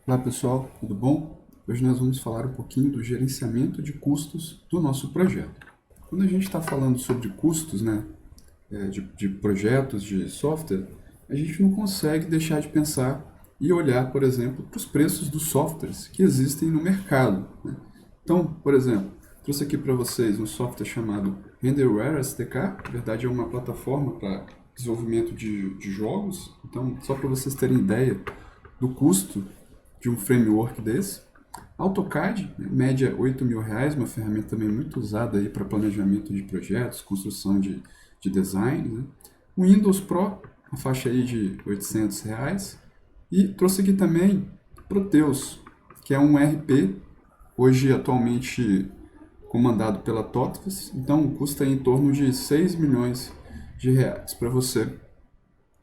Olá pessoal, tudo bom? Hoje nós vamos falar um pouquinho do gerenciamento de custos do nosso projeto. Quando a gente está falando sobre custos, né, de projetos de software, a gente não consegue deixar de pensar e olhar, por exemplo, para os preços dos softwares que existem no mercado, né? Então, por exemplo, trouxe aqui para vocês um software chamado Renderware SDK. Na verdade, é uma plataforma para desenvolvimento de jogos. Então, só para vocês terem ideia do custo de um framework desse. AutoCAD, né, média R$ 8.000, uma ferramenta também muito usada aí para planejamento de projetos, construção de design. Né? O Windows Pro, a faixa aí de R$ 800. E trouxe aqui também Proteus, que é um RP, hoje atualmente comandado pela TOTVS, então custa em torno de R$ 6 milhões para você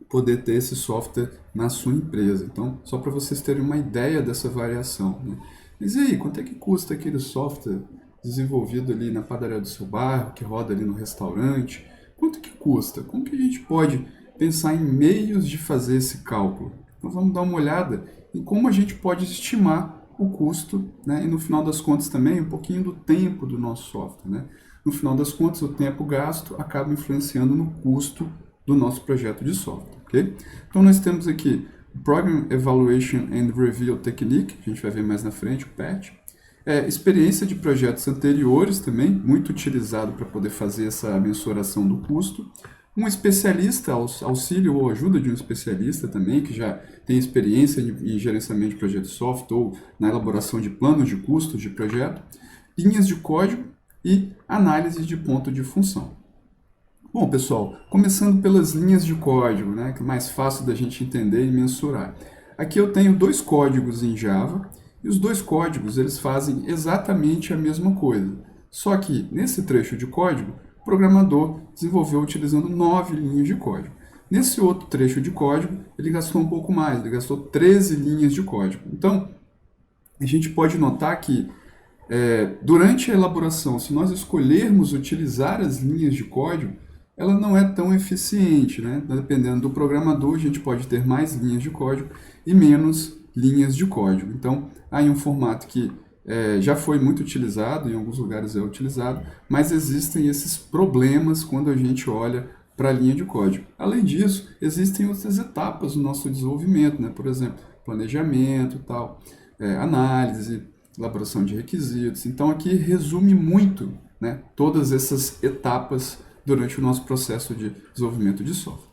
poder ter esse software na sua empresa. Então, só para vocês terem uma ideia dessa variação, né? Mas e aí, quanto é que custa aquele software desenvolvido ali na padaria do seu bairro, que roda ali no restaurante? Quanto que custa? Como que a gente pode pensar em meios de fazer esse cálculo? Então, vamos dar uma olhada em como a gente pode estimar o custo, né? E no final das contas também um pouquinho do tempo do nosso software, né? No final das contas, o tempo gasto acaba influenciando no custo do nosso projeto de software, ok? Então nós temos aqui o Program Evaluation and Review Technique, a gente vai ver mais na frente, o PET. Experiência de projetos anteriores também, muito utilizado para poder fazer essa mensuração do custo. Um especialista, auxílio ou ajuda de um especialista também, que já tem experiência em gerenciamento de projeto de software ou na elaboração de planos de custos de projeto. Linhas de código e análise de ponto de função. Bom, pessoal, começando pelas linhas de código, né, que é mais fácil da gente entender e mensurar. Aqui eu tenho dois códigos em Java, e os dois códigos eles fazem exatamente a mesma coisa. Só que, nesse trecho de código, o programador desenvolveu utilizando 9 linhas de código. Nesse outro trecho de código, ele gastou um pouco mais, ele gastou 13 linhas de código. Então, a gente pode notar que, durante a elaboração, se nós escolhermos utilizar as linhas de código, ela não é tão eficiente, né? Dependendo do programador, a gente pode ter mais linhas de código e menos linhas de código. Então, há um formato que já foi muito utilizado, em alguns lugares é utilizado, mas existem esses problemas quando a gente olha para a linha de código. Além disso, existem outras etapas no nosso desenvolvimento, né? Por exemplo, planejamento, tal, análise, elaboração de requisitos. Então, aqui resume muito, né, todas essas etapas durante o nosso processo de desenvolvimento de software.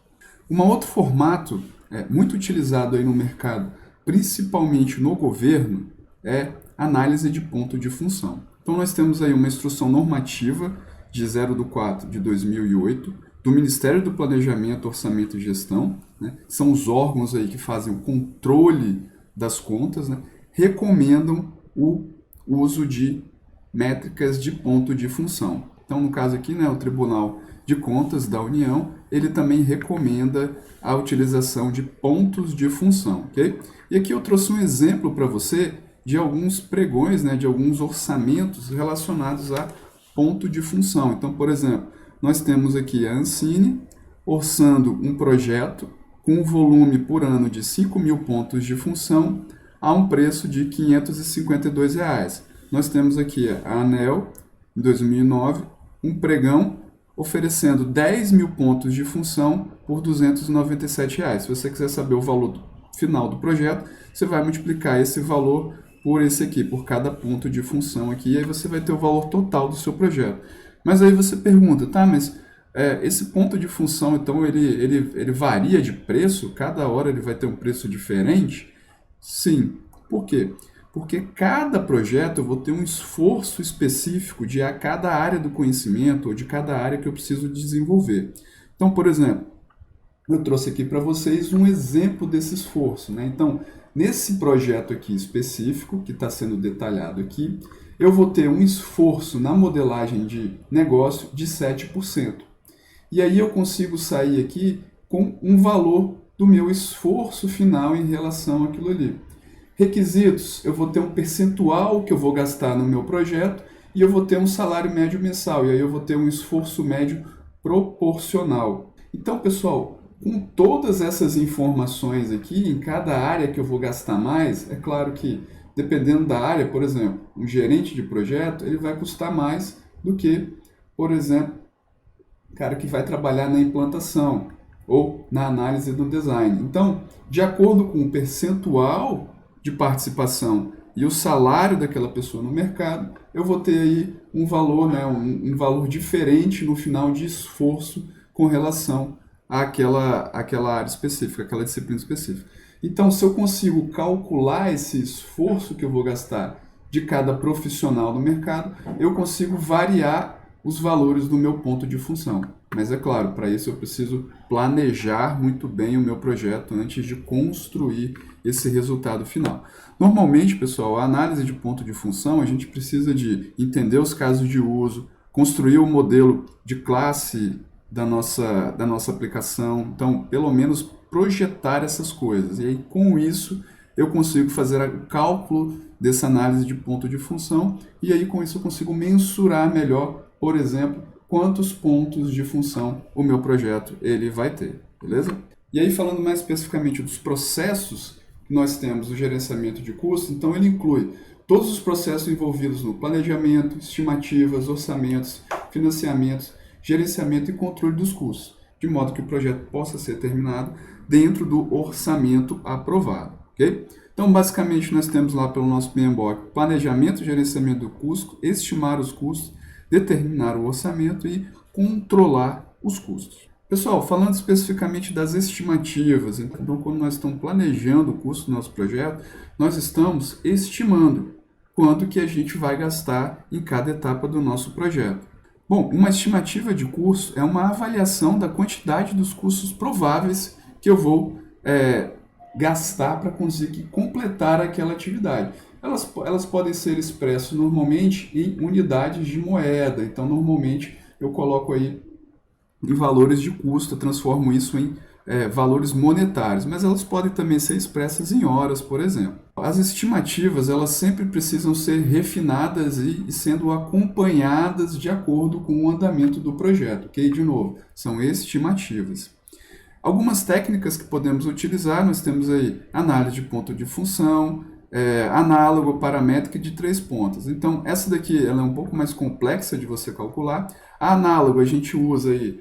Um outro formato muito utilizado aí no mercado, principalmente no governo, é análise de ponto de função. Então nós temos aí uma instrução normativa de 0/4/2008 do Ministério do Planejamento, Orçamento e Gestão, né? São os órgãos aí que fazem o controle das contas, né? Recomendam o uso de métricas de ponto de função. Então, no caso aqui, né, o Tribunal de Contas da União, ele também recomenda a utilização de pontos de função, ok? E aqui eu trouxe um exemplo para você de alguns pregões, né, de alguns orçamentos relacionados a ponto de função. Então, por exemplo, nós temos aqui a Ancine orçando um projeto com um volume por ano de 5.000 pontos de função a um preço de R$ 552. Nós temos aqui a ANEEL, em 2009, um pregão oferecendo 10.000 pontos de função por R$ 297. Se você quiser saber o valor final do projeto, você vai multiplicar esse valor por esse aqui, por cada ponto de função aqui, e aí você vai ter o valor total do seu projeto. Mas aí você pergunta, tá, mas esse ponto de função, então, ele varia de preço? Cada hora ele vai ter um preço diferente? Sim. Por quê? Porque cada projeto eu vou ter um esforço específico de a cada área do conhecimento ou de cada área que eu preciso desenvolver. Então, por exemplo, eu trouxe aqui para vocês um exemplo desse esforço, né? Então, nesse projeto aqui específico, que está sendo detalhado aqui, eu vou ter um esforço na modelagem de negócio de 7%. E aí eu consigo sair aqui com um valor do meu esforço final em relação àquilo ali. Requisitos, eu vou ter um percentual que eu vou gastar no meu projeto e eu vou ter um salário médio mensal, e aí eu vou ter um esforço médio proporcional. Então, pessoal, Com todas essas informações aqui, em cada área que eu vou gastar mais, é claro que, dependendo da área, por exemplo, um gerente de projeto, ele vai custar mais do que, por exemplo, o cara que vai trabalhar na implantação ou na análise do design. Então, de acordo com o percentual de participação e o salário daquela pessoa no mercado, eu vou ter aí um valor, né, um valor diferente no final de esforço com relação àquela área específica, aquela disciplina específica. Então, se eu consigo calcular esse esforço que eu vou gastar de cada profissional no mercado, eu consigo variar os valores do meu ponto de função. Mas é claro, para isso eu preciso planejar muito bem o meu projeto antes de construir esse resultado final. Normalmente, pessoal, a análise de ponto de função, a gente precisa de entender os casos de uso, construir o modelo de classe da nossa aplicação, então, pelo menos projetar essas coisas. E aí, com isso, eu consigo fazer o cálculo dessa análise de ponto de função e aí, com isso, eu consigo mensurar melhor, por exemplo, quantos pontos de função o meu projeto ele vai ter, beleza? E aí, falando mais especificamente dos processos que nós temos no gerenciamento de custos, então ele inclui todos os processos envolvidos no planejamento, estimativas, orçamentos, financiamentos, gerenciamento e controle dos custos, de modo que o projeto possa ser terminado dentro do orçamento aprovado, ok? Então, basicamente, nós temos lá pelo nosso PMBOK planejamento e gerenciamento do custo, estimar os custos, determinar o orçamento e controlar os custos. Pessoal, falando especificamente das estimativas, então quando nós estamos planejando o custo do nosso projeto, nós estamos estimando quanto que a gente vai gastar em cada etapa do nosso projeto. Bom, uma estimativa de custo é uma avaliação da quantidade dos custos prováveis que eu vou gastar para conseguir completar aquela atividade. Elas podem ser expressas normalmente em unidades de moeda, então normalmente eu coloco aí em valores de custo, eu transformo isso em valores monetários, mas elas podem também ser expressas em horas, por exemplo. As estimativas, elas sempre precisam ser refinadas e sendo acompanhadas de acordo com o andamento do projeto, ok? De novo, são estimativas. Algumas técnicas que podemos utilizar, nós temos aí análise de ponto de função, análogo, paramétrica de 3 pontas. Então, essa daqui ela é um pouco mais complexa de você calcular. A análogo, a gente usa aí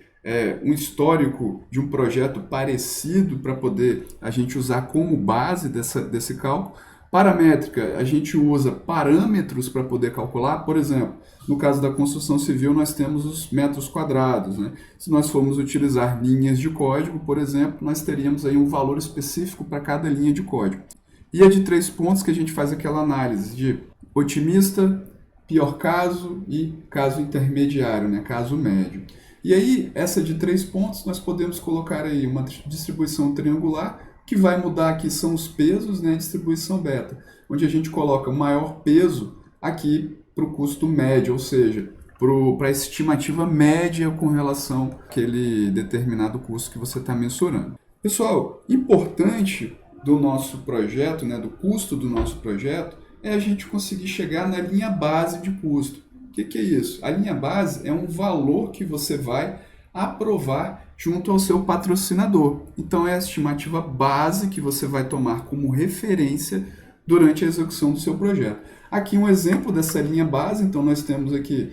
um histórico de um projeto parecido para poder a gente usar como base desse cálculo. Paramétrica, a gente usa parâmetros para poder calcular. Por exemplo, no caso da construção civil, nós temos os metros quadrados, né? Se nós formos utilizar linhas de código, por exemplo, nós teríamos aí um valor específico para cada linha de código. E a de 3 pontos que a gente faz aquela análise de otimista, pior caso e caso intermediário, né? Caso médio. E aí, essa de 3 pontos, nós podemos colocar aí uma distribuição triangular, que vai mudar aqui são os pesos, né? Distribuição beta, onde a gente coloca o maior peso aqui para o custo médio, ou seja, para a estimativa média com relação àquele determinado custo que você está mensurando. Pessoal, importante do nosso projeto, né, do custo do nosso projeto, é a gente conseguir chegar na linha base de custo. O que é isso? A linha base é um valor que você vai aprovar junto ao seu patrocinador. Então, é a estimativa base que você vai tomar como referência durante a execução do seu projeto. Aqui um exemplo dessa linha base, então nós temos aqui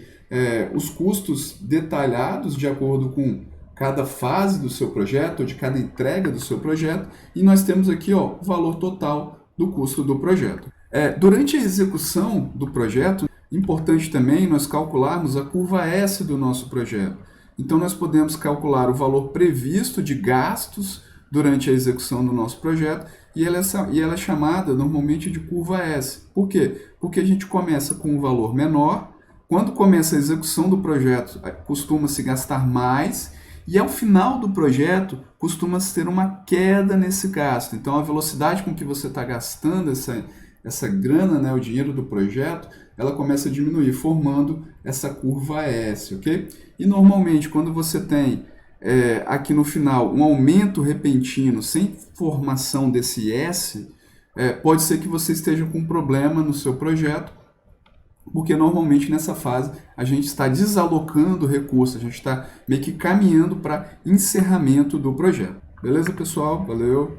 os custos detalhados de acordo com cada fase do seu projeto, ou de cada entrega do seu projeto, e nós temos aqui o valor total do custo do projeto. Durante a execução do projeto, importante também nós calcularmos a curva S do nosso projeto. Então, nós podemos calcular o valor previsto de gastos durante a execução do nosso projeto e ela é chamada normalmente de curva S. Por quê? Porque a gente começa com um valor menor, quando começa a execução do projeto, costuma-se gastar mais e ao final do projeto, costuma-se ter uma queda nesse gasto. Então, a velocidade com que você está gastando essa grana, né, o dinheiro do projeto, ela começa a diminuir, formando essa curva S, ok? E normalmente, quando você tem aqui no final um aumento repentino, sem formação desse S, pode ser que você esteja com um problema no seu projeto, porque normalmente nessa fase a gente está desalocando recursos, a gente está meio que caminhando para encerramento do projeto. Beleza, pessoal? Valeu!